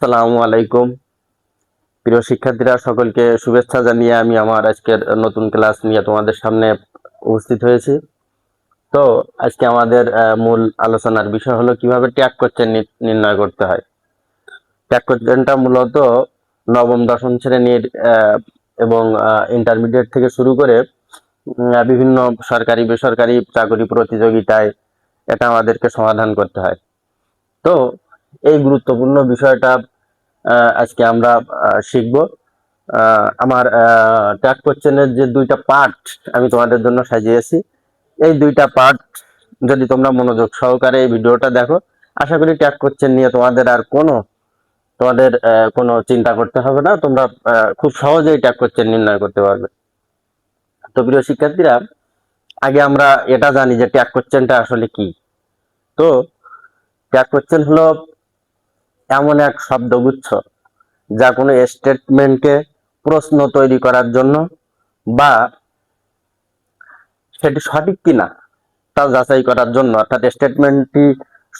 আসসালামু আলাইকুম। প্রিয় শিক্ষার্থীরা, সকলকে শুভেচ্ছা জানিয়ে আমি আমার আজকের নতুন ক্লাস নিয়ে তোমাদের সামনে উপস্থিত হয়েছি। তো আজকে আমাদের মূল আলোচনার বিষয় হলো কিভাবে ট্যাগ কোশ্চেন নির্ণয় করতে হয়। ট্যাগ কোশ্চেনটা মূলত নবম দশম শ্রেণীর এবং ইন্টারমিডিয়েট থেকে শুরু করে বিভিন্ন সরকারি বেসরকারি চাকরি প্রতিযোগিতায় এটা আমাদেরকে সমাধান করতে হয়। তো এই গুরুত্বপূর্ণ বিষয়টা আজকে আমরা শিখব। আমার ট্যাগ কোশ্চেনের যে দুইটা পার্ট আমি তোমাদের জন্য সাজিয়েছি, এই দুইটা পার্ট যদি তোমরা মনোযোগ সহকারে এই ভিডিওটা দেখো, আশা করি ট্যাগ কোশ্চেন নিয়ে তোমাদের কোনো চিন্তা করতে হবে না। তোমরা খুব সহজেই ট্যাগ কোশ্চেন নির্ণয় করতে পারবে। তো প্রিয় শিক্ষার্থীরা, আগে আমরা এটা জানি যে ট্যাগ কোশ্চেনটা আসলে কি। তো ট্যাগ কোশ্চেন হলো এমন এক শব্দগুচ্ছ যা কোনো স্টেটমেন্টকে প্রশ্ন তৈরি করার জন্য বা সেটি সঠিক কিনা তা যাচাই করার জন্য, অর্থাৎ স্টেটমেন্টটি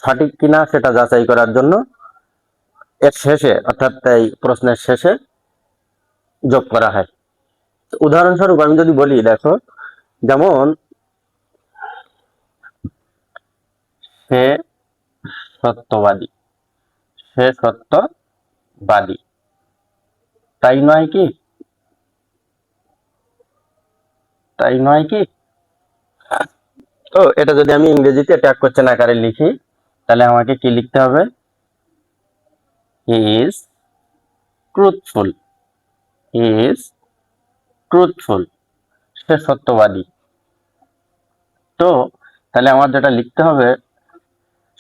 সঠিক কিনা সেটা যাচাই করার জন্য এর শেষে, অর্থাৎ এই প্রশ্নের শেষে যোগ করা হয়। উদাহরণস্বরূপ আমি যদি বলি, দেখো, যেমন সে সত্যবাদী, সে সত্যবাদী, তাই নয় কি? তাই নয় কি? তো এটা যদি আমি ইংরেজিতে ট্যাগ কোশ্চেন আকারে লিখি, তাহলে আমাকে কি লিখতে হবে? He is truthful, he is truthful, সে সত্যবাদী। তো তাহলে আমার যেটা লিখতে হবে,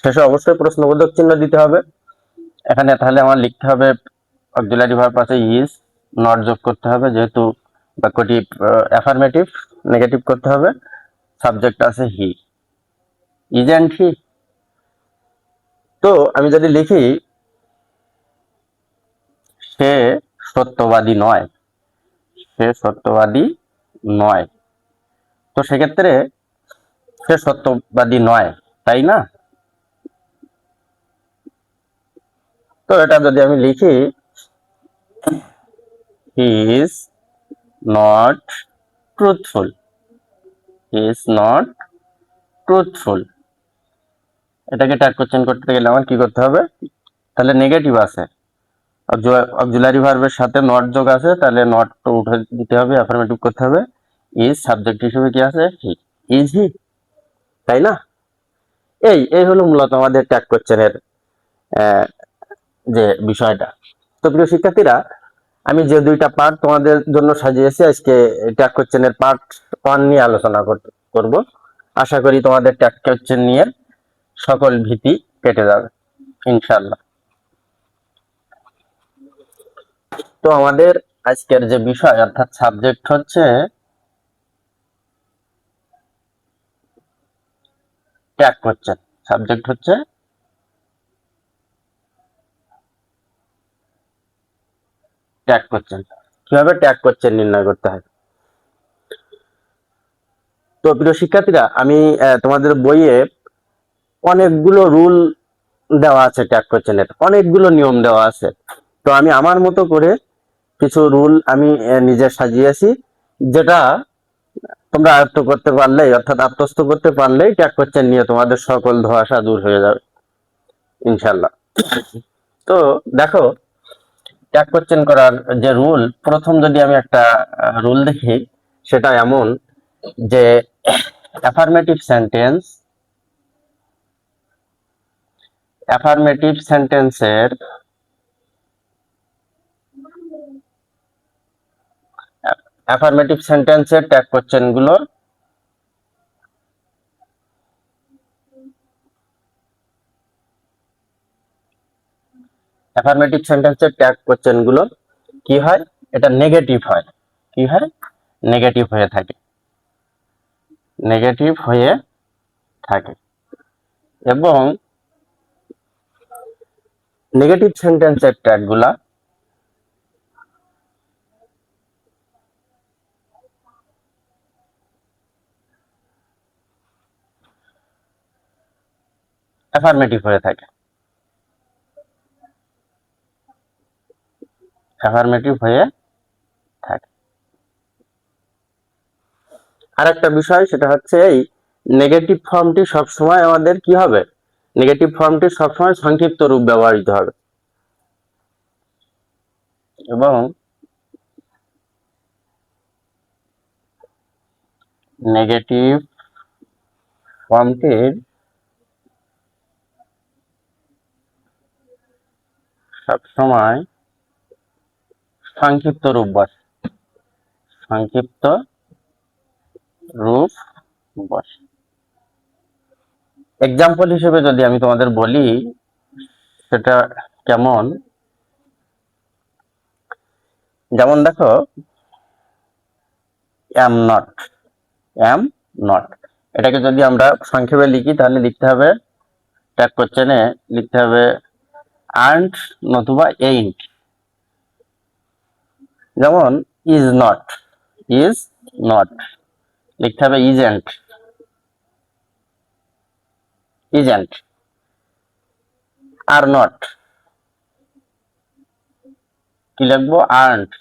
শেষে অবশ্যই প্রশ্নবোধক চিহ্ন দিতে হবে এখানে। তাহলে আমার লিখতে হবে অক্সিলারি ভার্ব আছে ইজ, নট যোগ করতে হবে যেহেতু বাক্যটি অ্যাফার্মেটিভ, নেগেটিভ করতে হবে। সাবজেক্ট আছে হি, ইজন্ট হি। তো আমি যদি লিখি সে সত্যবাদী নয়, সে সত্যবাদী নয়, তো সেক্ষেত্রে সে সত্যবাদী নয়, তাই না? তো এটা যদি আমি লিখি he is not truthful, he is not truthful, এটাকে ট্যাগ কোশ্চেন করতে গেলে আমার কি করতে হবে? তাহলে নেগেটিভ আছে, অক্সিলারি ভার্বের সাথে নট যোগ আছে, তাহলে নট তো উঠে দিতে হবে, অ্যাফার্মেটিভ করতে হবে। ইজ সাবজেক্ট হিসেবে কি আছে? হি, ইজ হি, তাই না? এই এই হলো মূলত আমাদের ট্যাগ কোশ্চেনের যে বিষয়টা। তো প্রিয় শিক্ষার্থীরা, আমি যে দুইটা পার্ট তোমাদের জন্য সাজিয়েছি, আজকে ট্যাগ কোশ্চেনের পার্ট 1 নিয়ে আলোচনা করব। আশা করি তোমাদের ট্যাগ কোশ্চেন নিয়ে সকল ভীতি কেটে যাবে ইনশাআল্লাহ। তো আমাদের আজকের যে বিষয় অর্থাৎ সাবজেক্ট হচ্ছে ট্যাগ কোশ্চেন। সাবজেক্ট হচ্ছে ট্যাগ কোশ্চেন। কিভাবে ট্যাগ কোশ্চেন নির্ণয় করতে হয়। তো প্রিয় শিক্ষার্থীরা, আমি তোমাদের বইয়ে অনেকগুলো রুল দেওয়া আছে, ট্যাগ কোশ্চেনের অনেকগুলো নিয়ম দেওয়া আছে। তো আমি আমার মতো করে কিছু রুল আমি নিজে সাজিয়েছি, যেটা তোমরা আয়ত্ত করতে পারলেই, অর্থাৎ আত্মস্থ করতে পারলেই ট্যাগ কোশ্চেন নিয়ে তোমাদের সকল ধোঁয়াশা দূর হয়ে যাবে ইনশাল্লাহ। তো দেখো, ট্যাগ কোশ্চেন করার যে রুল, প্রথম যদি আমি একটা রুল দেখি, সেটা এমন যে অ্যাফার্মেটিভ সেন্টেন্স, অ্যাফার্মেটিভ সেন্টেন্সের অ্যাফার্মেটিভ সেন্টেন্সের ট্যাগ কোশ্চেন গুলো অ্যাফার্মেটিভ সেন্টেন্সের ট্যাগ কোশ্চেন গুলো কি হয়? এটা নেগেটিভ হয়। কি হয়? নেগেটিভ হয়ে থাকে, নেগেটিভ হয়ে থাকে। এবং নেগেটিভ সেন্টেন্সের ট্যাগ গুলা অ্যাফার্মেটিভ হয়ে থাকে। অ্যাফার্মেটিভ হয়ে থাকে। আর একটা বিষয় সেটা হচ্ছে এই নেগেটিভ ফর্মটি সবসময় আমাদের কি হবে, নেগেটিভ ফর্মটি সবসময় সংক্ষিপ্ত রূপ ব্যবহৃত হবে এবং নেগেটিভ ফর্মটির সবসময় সংক্ষিপ্ত রূপ বসে, সংক্ষিপ্ত রূপ বসে। এক্সাম্পল হিসেবে যদি আমি তোমাদের বলি সেটা কেমন, যেমন দেখো am not, am not, এটাকে যদি আমরা সংক্ষেপে লিখি তাহলে লিখতে হবে, ট্যাগ কোশ্চেনে লিখতে হবে aren't নতুবা ain't। যেমন is not, is not লিখতে হবে isn't, isn't। are not কি লিখবো, aren't,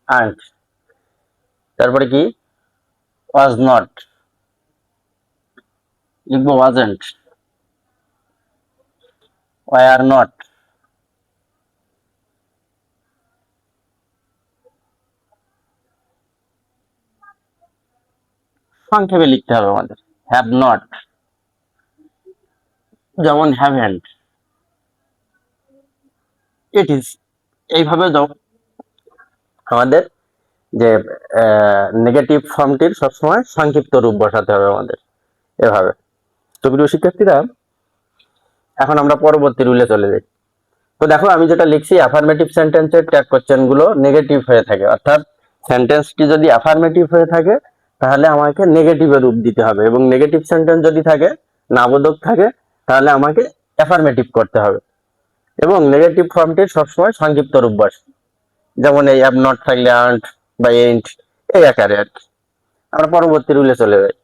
aren't। তারপরে কি was not লিখবো wasn't, were not, সংক্ষেপে লিখতে হবে আমাদের have not, যেমন haven't, it is। এইভাবে আমাদের যে নেগেটিভ ফর্মটির সবসময় সংক্ষিপ্ত রূপ বসাতে হবে আমাদের এভাবে। তো প্রিয় শিক্ষার্থীরা, এখন আমরা পরবর্তী রুলে চলে যাই। তো দেখো আমি যেটা লিখছি, অ্যাফার্মেটিভ সেন্টেন্সের ট্যাগ কোশ্চেন গুলো নেগেটিভ হয়ে থাকে, অর্থাৎ সেন্টেন্সটি যদি অ্যাফার্মেটিভ হয়ে থাকে তাহলে আমাকে নেগেটিভের রূপ দিতে হবে, এবং নেগেটিভ সেন্টেন্স যদি থাকে, নাবোধক থাকে, তাহলে আমাকে অ্যাফার্মেটিভ করতে হবে, এবং নেগেটিভ ফর্মটির সবসময় সংক্ষিপ্ত রূপ বসে, যেমন এই হ্যাভ নট থাকলে আর্নড বা এন্ট, এই আকারে আর কি। আমরা পরবর্তী রুলে চলে যাই।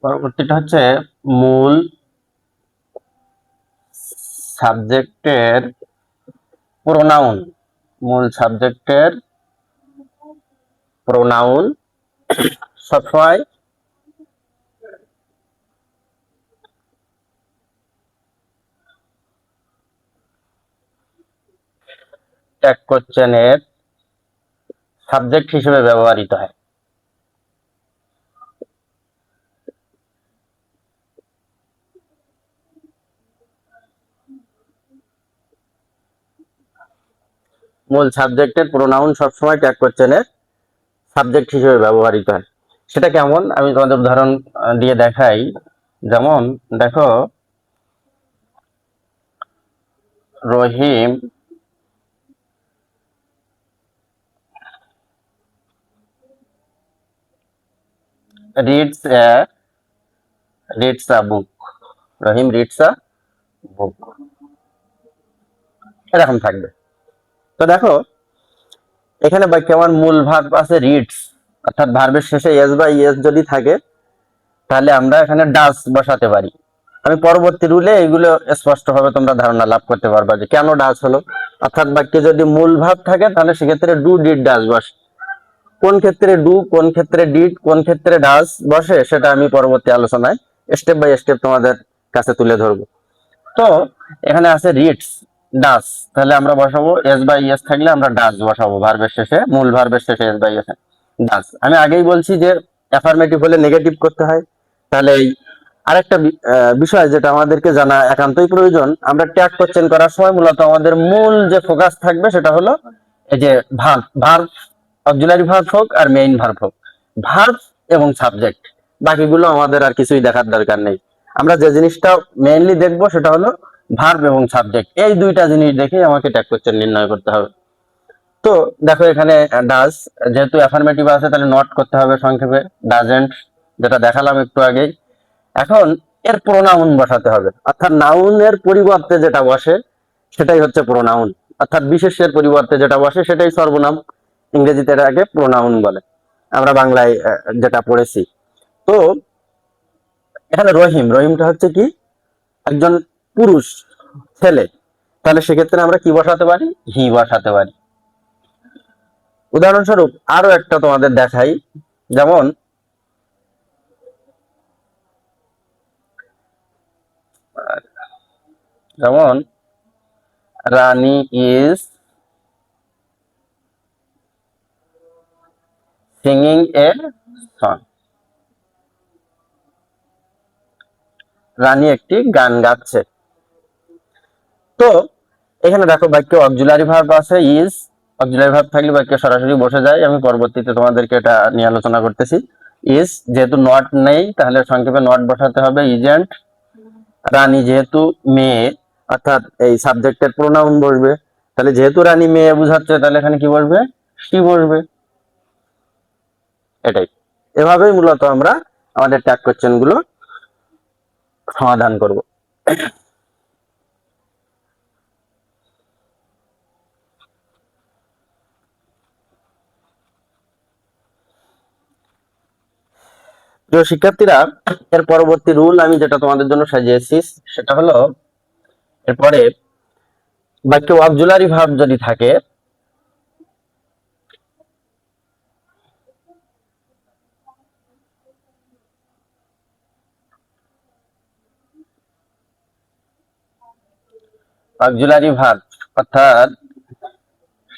পরবর্তীটা হচ্ছে মূল সাবজেক্টের প্রোনাউন, মূল সাবজেক্টের প্রোনাউন সবসময় ট্যাগ কোশ্চেনের সাবজেক্ট হিসেবে ব্যবহৃত হয়। মূল সাবজেক্টের প্রোনাউন সবসময় ট্যাগ কোশ্চেনের সাবজেক্ট হিসেবে ব্যবহৃত হয়। সেটা কেমন আমি তোমাদের উদাহরণ দিয়ে দেখাই। যেমন দেখো Rahim reads a book, Rahim reads a book, এরকম থাকবে। তো দেখো এখানে বাক্যে আমার মূল ভার্ব আছে রিডস, অর্থাৎ ভার্বের শেষে এস বা ইএস যদি থাকে তাহলে আমরা এখানে ডাস বসাতে পারি। আমি পরবর্তী রুলে এগুলো স্পষ্টভাবে তোমরা ধারণা লাভ করতে পারবা যে কেন ডাস হলো। অর্থাৎ বাক্যে যদি মূল ভার্ব থাকে তাহলে সেক্ষেত্রে ডু ডিড ডাস বসে, কোন ক্ষেত্রে ডু, কোন ক্ষেত্রে ডিড, কোন ক্ষেত্রে ডাস বসে সেটা আমি পরবর্তী আলোচনায় স্টেপ বাই স্টেপ তোমাদের কাছে তুলে ধরবো। তো এখানে আছে রিডস ডাস, তাহলে আমরা বসাবো এস বাই এস থাকলে আমরা ডাস বসাবো ভার্বের শেষে, মূল ভার্বের শেষে এস বাই এস ডাস। আমি আগেই বলছি যে অ্যাফার্মেটিভ হলে নেগেটিভ করতে হয়। তাহলে এই আরেকটা বিষয় যেটা আমাদেরকে জানা একান্তই প্রয়োজন, আমরা ট্যাগ কোশ্চেন করার সময় মূলত আমাদের মূল যে ফোকাস থাকবে সেটা হলো এই যে ভার্ব, ভার্ব অক্সিলারি ভার্ব হোক আর মেইন ভার্ব হোক, ভার্ব এবং সাবজেক্ট, বাকিগুলো আমাদের আর কিছুই দেখার দরকার নেই। আমরা যে জিনিসটা মেইনলি দেখবো সেটা হলো ভার্ব এবং সাবজেক্ট, এই দুইটা জিনিস দেখে আমাকে ট্যাগ কোশ্চেন নির্ণয় করতে হবে। তো দেখো এখানে ডাজ যেহেতু অ্যাফার্মেটিভ আছে তাহলে নট করতে হবে সংক্ষেপে ডাজেন্ট, যেটা দেখালাম একটু আগেই। এখন এর প্রোনাউন বসাতে হবে, অর্থাৎ নাউনের পরিবর্তে যেটা বসে সেটাই হচ্ছে প্রোনাউন, অর্থাৎ বিশেষ্যের পরিবর্তে যেটা বসে সেটাই সর্বনাম। ইংরেজিতে এটাকে প্রোনাউন বলে, আমরা বাংলায় যেটা পড়েছি। তো এখানে রহিম, রহিমটা হচ্ছে কি একজন পুরুষ ছেলে, তাহলে সেক্ষেত্রে আমরা কি বসাতে পারি, হি বসাতে পারি। উদাহরণস্বরূপ আরো একটা তোমাদের দেখাই, যেমন যেমন রানী ইজ সিঙ্গিং এ সং, রানী একটি গান গাচ্ছে। তো এখানে দেখো বাক্যে অক্সিলারি ভার্ব আছে ইজ, অক্সিলারি ভার্ব থাকলে বাক্যে সরাসরি বসে যায়, আমি পরবর্তীতে তোমাদেরকে এটা নিয়ে আলোচনা করতেছি। ইজ যেহেতু নট নেই তাহলে সংক্ষেপে নট বসাতে হবে, ইজেন্ট। রানী যেহেতু মেয়ে অর্থাৎ এই সাবজেক্টের প্রোনাউন বসবে, তাহলে যেহেতু রানী মেয়ে বুঝাচ্ছে তাহলে এখানে কি বসবে, শি বসবে। এটাই, এভাবেই মূলত আমরা আমাদের ট্যাগ কোশ্চেন গুলো সমাধান করব। প্রিয় শিক্ষার্থীরা, এর পরবর্তী রুল আমি যেটা তোমাদের জন্য সাজিয়েছি সেটা হলো, এরপরে বাক্যে অক্সিলারি ভার্ব যদি থাকে, অক্সিলারি ভার্ব অর্থাৎ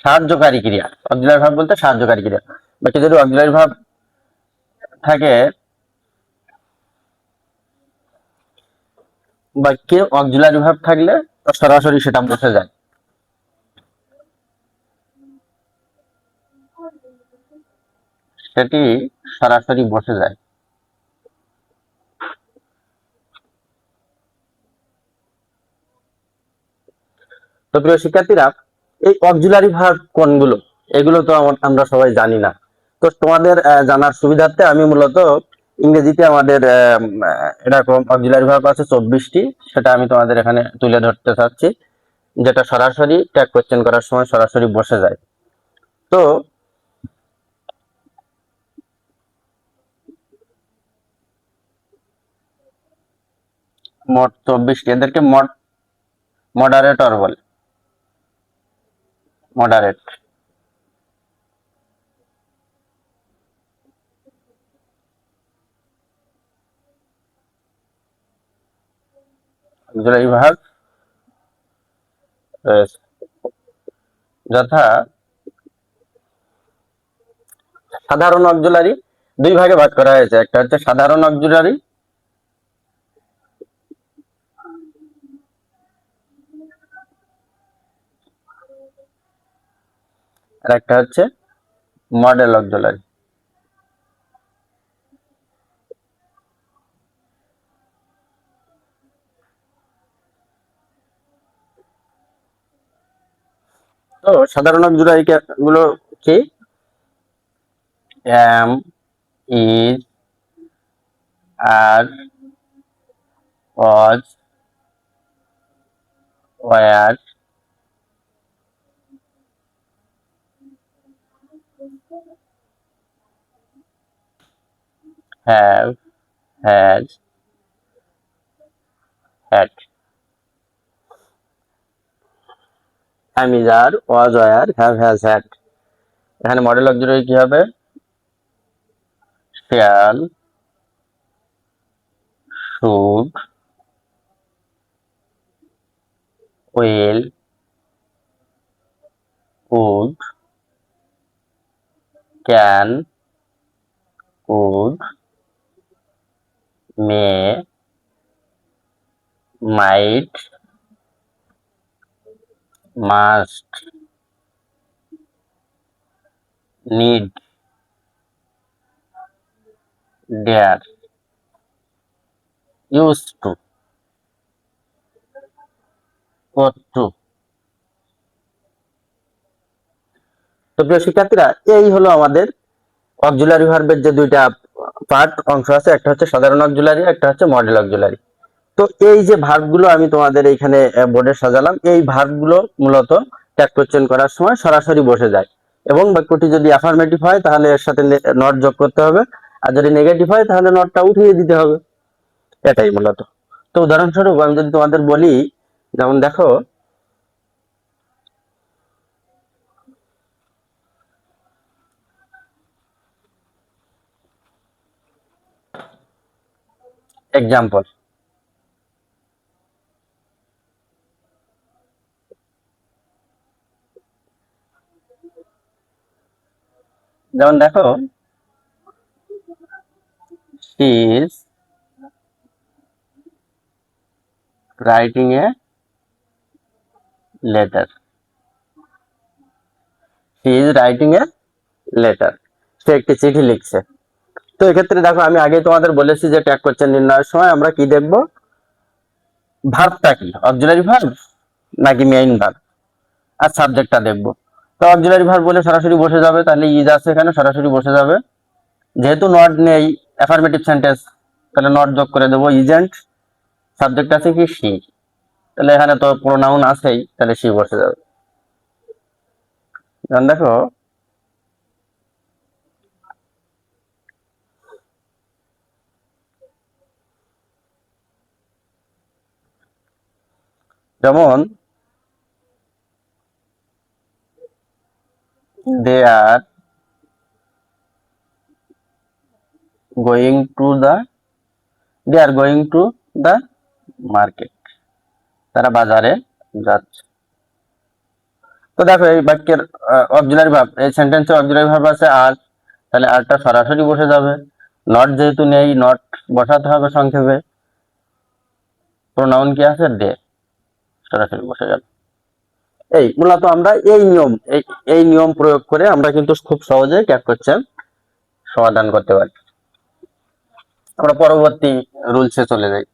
সাহায্যকারী ক্রিয়া, অক্সিলারি ভার্ব বলতে সাহায্যকারী ক্রিয়া, বাক্যে যদি অক্সিলারি ভার্ব থাকে, বাক্যে অক্সিলারি ভার্ব থাকলে সরাসরি সেটা বসে যায়। সেটি সরাসরি বসে যায়। তো প্রিয় শিক্ষার্থীরা, এই অক্সিলারি ভার্ব কোনগুলো এগুলো তো আমরা সবাই জানি না। তো তোমাদের জানার সুবিধার্থে আমি মূলত ইংরেজিতে আমাদের এরকম অক্সিলারি ভার্ব আছে 24টি, সেটা আমি তোমাদের এখানে তুলে ধরতে চাচ্ছি, যেটা সরাসরি ট্যাগ কোশ্চেন করার সময় সরাসরি বসে যায়। তো মোট 24টি, এদেরকে মডারেটর বলে, মডারেট। অক্সিলারি ভার্ব যথা সাধারণ অক্সিলারি দুই ভাগে ভাগ করা হয়েছে, একটা হচ্ছে সাধারণ অক্সিলারি, আর একটা হচ্ছে মডেল অক্সিলারি। তো সাধারণ অক্সিলারি গুলো কি, am, is, are, was, were, have, has, had। am, is, are, was, were, have, has, had। এখানে মডেল অক্সিলারি কি হবে, shall, should, will, would, can, would, may, might, must, need, dare, used to, ought to। তো প্রিয় শিক্ষার্থীরা, এই হলো আমাদের auxiliary ভার্বের যে দুইটা পার্ট অংশ আছে, একটা হচ্ছে সাধারণ অক্সিলারি, একটা হচ্ছে মডেল অক্সিলারি। তো এই যে ভার্বগুলো আমি তোমাদের এইখানে বোর্ডে সাজালাম, এই ভার্বগুলো মূলত ট্যাগ কোশ্চেন করার সময় সরাসরি বসে যায়, এবং বাক্যটি যদি অ্যাফার্মেটিভ হয় তাহলে এর সাথে নট যোগ করতে হবে, আর যদি নেগেটিভ হয় তাহলে নটটা উঠিয়ে দিতে হবে। এটাই মূলত। তো উদাহরণস্বরূপ আমি যদি তোমাদের বলি, যেমন দেখো এক্সাম্পল, যেমন দেখো she is writing a letter, she is writing a letter, সে একটি চিঠি লিখছে। তো এক্ষেত্রে দেখো আমি আগে তোমাদের বলেছি যে ট্যাগ কোশ্চেন নির্ণয়ের সময় আমরা কি দেখব, ভার্বটা কি, অক্সিলারি ভার্ব নাকি মেইন ভার্ব, আর সাবজেক্টটা দেখব। তো অক্সিলারি ভার্ব বলে সরাসরি বসে যাবে, তাহলে ইজ আছে এখানে, সরাসরি বসে যাবে। যেহেতু নট নেই অ্যাফার্মেটিভ সেন্টেন্স, তাহলে নট যোগ করে দেবো, ইজেন্ট, সাবজেক্ট আছে কি শি, তাহলে এখানে তো প্রোনাউন আছেই, তাহলে শি বসে যাবে। দেখো যেমন they are going to the they are going to the market, তারা বাজারে যাচ্ছে। তো দেখো এই বাক্যের অক্সিলারি ভার্ব, এই সেন্টেন্সে অক্সিলারি ভার্ব আছে আর, তাহলে আরটা সরাসরি বসে যাবে। নট যেহেতু নেই, নট বসাতে হবে সংক্ষেপে। প্রোনাউন কি আছে, দে, সরাসরি বসে গেল। এই মূলত আমরা এই নিয়ম প্রয়োগ করে আমরা কিন্তু খুব সহজে ট্যাগ কোশ্চেন সমাধান করতে পারি। আমরা পরবর্তী রুলসে চলে যাই।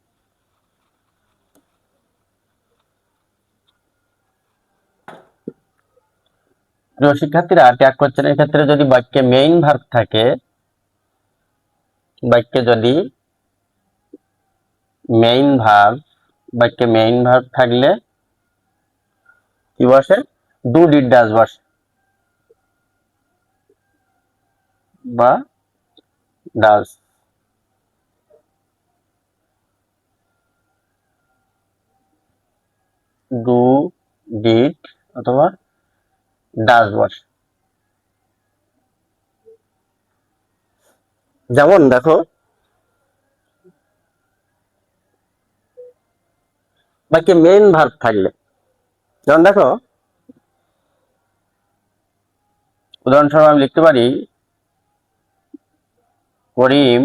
প্রিয় শিক্ষার্থীরা, ট্যাগ কোশ্চেনের ক্ষেত্রে যদি বাক্যে মেইন ভার্ব থাকে, বাক্যে যদি বাক্যে মেইন ভার্ব থাকলে কি বসে, ডু ডিড ডাজ বসে, বা ডাজ, ডু ডিড অথবা ডাজ বসে। যেমন দেখো বাক্যে মেইন ভার্ব থাকলে, যেমন দেখো উদাহরণস্বরূপ আমি লিখতে পারি করিম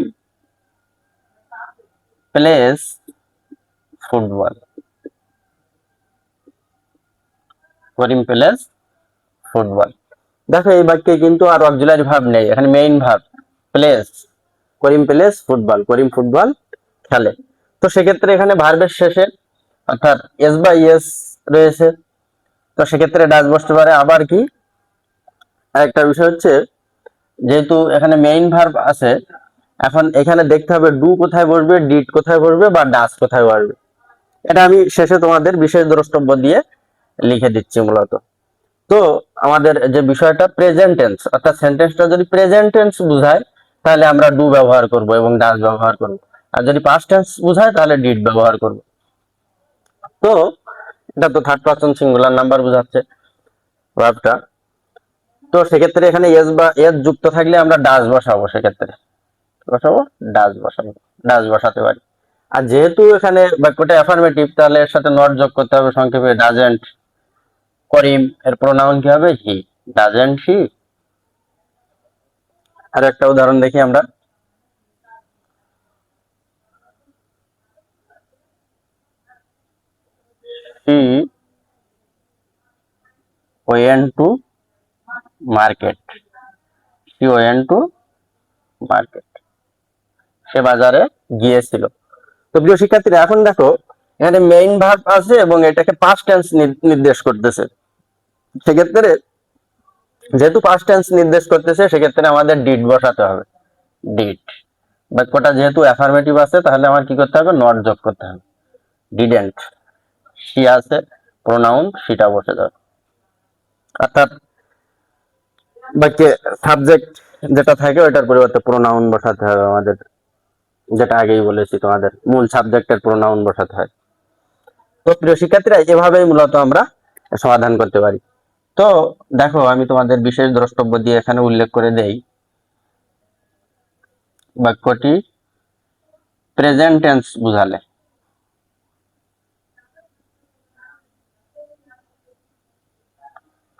প্লেস ফুটবল, করিম প্লেস ফুটবল। দেখো এই বাক্যে কিন্তু আর অক্সিলারি ভার্ব নেই, এখানে মেইন ভার্ব প্লেস, করিম প্লেস ফুটবল, করিম ফুটবল খেলে। তো সেক্ষেত্রে এখানে ভার্বের শেষে অর্থাৎ এস বা ইএস রয়েছে, তো সেক্ষেত্রে ডাজ বসতে পারে। আবার কি আরেকটা বিষয় হচ্ছে, যেহেতু এখানে মেইন ভার্ব আছে, এখন এখানে দেখতে হবে ডু কোথায় বসবে, ডিড কোথায় বসবে, বা ডাজ কোথায় বসবে। এটা আমি শেষে তোমাদের বিশেষ দ্রষ্টব্য দিয়ে লিখে দিচ্ছি মূলত। তো আমাদের যে বিষয়টা প্রেজেন্ট টেন্স, অর্থাৎ সেন্টেন্সটা যদি প্রেজেন্ট টেন্স বোঝায় তাহলে আমরা ডু ব্যবহার করব এবং ডাজ ব্যবহার করব, আর যদি পাস্ট টেন্স বোঝায় তাহলে ডিড ব্যবহার করব। তো এটা তো থার্ড পারসন সিঙ্গুলার নাম্বার বোঝাচ্ছে ভার্বটা, তো সেক্ষেত্রে এখানে এস বা এস যুক্ত থাকলে আমরা ডাজ বসাবো, সেক্ষেত্রে বসাবো ডাজ বসাতে পারি। আর যেহেতু এখানে বাক্যটা অ্যাফার্মেটিভ, তাহলে এর সাথে নট যোগ করতে হবে সংক্ষেপে, ডাজেন্ট। করিম এর প্রোনাউন কি হবে, হি, ডাজেন্ট হি। আর একটা উদাহরণ দেখি আমরা, she went to market, she went to market, সে বাজারে গিয়েছিল। তো প্রিয় শিক্ষার্থীরা, এখন দেখো এখানে মেইন ভার্ব আছে এবং এটাকে পাস্ট টেন্স নির্দেশ করতেছে। সেক্ষেত্রে যেহেতু পাস্ট টেন্স নির্দেশ করতেছে, সেক্ষেত্রে আমাদের ডিড বসাতে হবে, ডিড। বাক্যটা যেহেতু অ্যাফার্মেটিভ আছে, তাহলে আমার কি করতে হবে, নট যোগ করতে হবে। ডিডেন্ট, সি আছে, প্রোনাউন সিটা বসে যাবে। অর্থাৎ বাক্যে সাবজেক্ট যেটা থাকে ওটার পরিবর্তে প্রোনাউন বসাতে হবে আমাদের, যেটা আগেই বলেছি তোমাদের মূল সাবজেক্টের প্রোনাউন বসাতে হয়। তো প্রিয় শিক্ষার্থীরা, এভাবেই মূলত আমরা সমাধান করতে পারি। তো দেখো, আমি তোমাদের বিশেষ দ্রষ্টব্য দিয়ে এখানে উল্লেখ করে দেই, বাক্যটি প্রেজেন্ট টেন্স বুঝালে,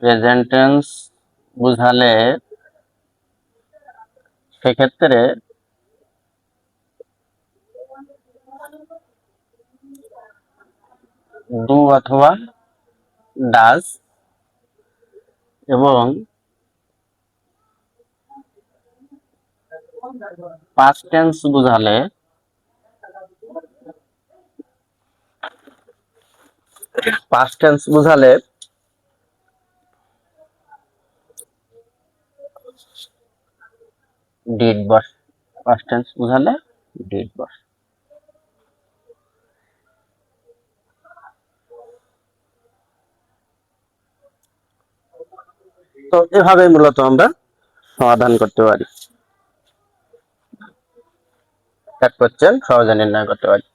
প্রেজেন্ট টেন্স বুঝালে সেক্ষেত্রে ডু অথবা ডাজ, এবং পাস্ট টেন্স বুঝালে ডিড বস, পাস্ট টেন্স বুঝালে ডিড বস। তো এভাবে মূলত আমরা সমাধান করতে পারি, এক কোশ্চেন সহজে নির্ণয় করতে পারি।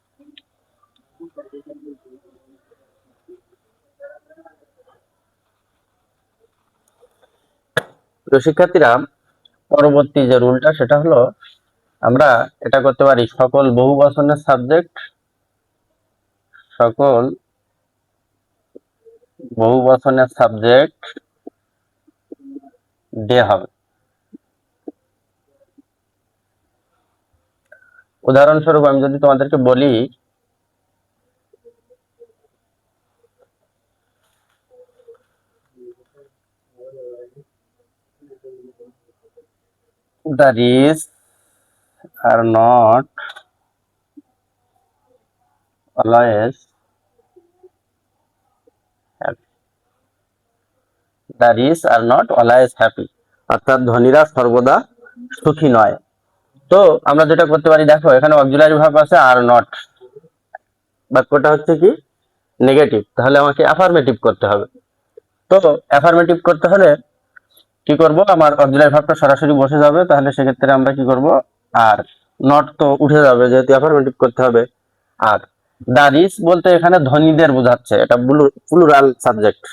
তো শিক্ষার্থীরা, পরবর্তী যে রুলটা সেটা হলো, আমরা এটা করতে পারি সকল বহুবচনের সাবজেক্ট, সকল বহুবচনের সাবজেক্ট ডে হবে। উদাহরণস্বরূপ আমি যদি তোমাদেরকে বলি, the rich are not always happy, the rich are not always happy, অর্থাৎ ধনীরা সর্বদা সুখী নয়। তো আমরা যেটা করতে পারি, দেখো এখানে অক্সিলারি ভার্ব আছে আর নট, বাক্যটা হচ্ছে কি নেগেটিভ, তাহলে আমাকে অ্যাফার্মেটিভ করতে হবে। তো অ্যাফার্মেটিভ করতে হলে কি করব, আমার অক্সিলারি ভার্বটা সরাসরি বসে যাবে, তাহলে সেক্ষেত্রে আমরা কি করব, আর নট তো উঠে যাবে যেহেতু অ্যাফার্মেটিভ করতে হবে। আর দা রিচ বলতে এখানে ধনীদের বোঝাচ্ছে, এটা প্লুরাল সাবজেক্ট,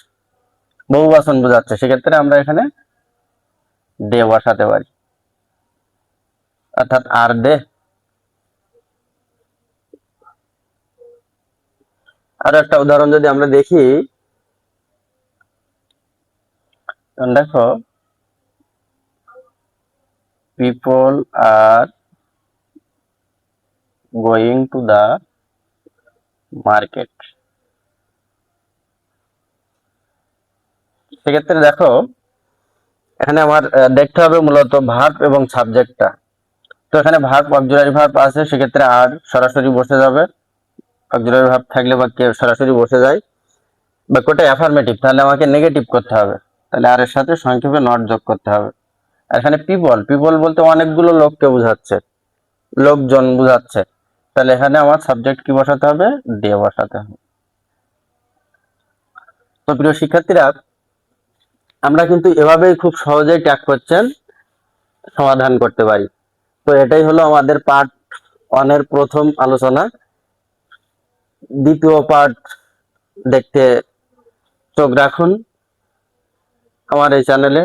বহুবচন বোঝাচ্ছে, সেক্ষেত্রে আমরা এখানে দে বসাতে পারি, অর্থাৎ আর দে। আর একটা উদাহরণ যদি আমরা দেখি, দেখো people are going to the market, সেক্ষেত্রে দেখো এখানে আমার দেখতে হবে মূলত ভার্ব এবং সাবজেক্টটা। তো এখানে ভার্ব অক্সিলারি ভার্ব আছে, সেক্ষেত্রে আর সরাসরি বসে যাবে, অক্সিলারি ভার্ব থাকলে বাক্যে সরাসরি বসে যায়। বাক্যটা অ্যাফার্মেটিভ, তাহলে আমাকে নেগেটিভ করতে হবে, তাহলে আর এর সাথে সংক্ষেপে নট যোগ করতে হবে। আর এখানে পিপল, পিপল বলতে অনেকগুলো লোককে বোঝাচ্ছে, লোকজন বোঝাচ্ছে, তাহলে এখানে আমার সাবজেক্ট কি বসাতে হবে, ডে বসাতে হবে। তো প্রিয় শিক্ষার্থীরা, আমরা কিন্তু এভাবেই খুব সহজেই ট্যাগ কোশ্চেন সমাধান করতে পারি। তো এটাই হলো আমাদের পার্ট 1 এর প্রথম আলোচনা। দ্বিতীয় পার্ট দেখতে চোখ রাখুন আমার এই চ্যানেলে।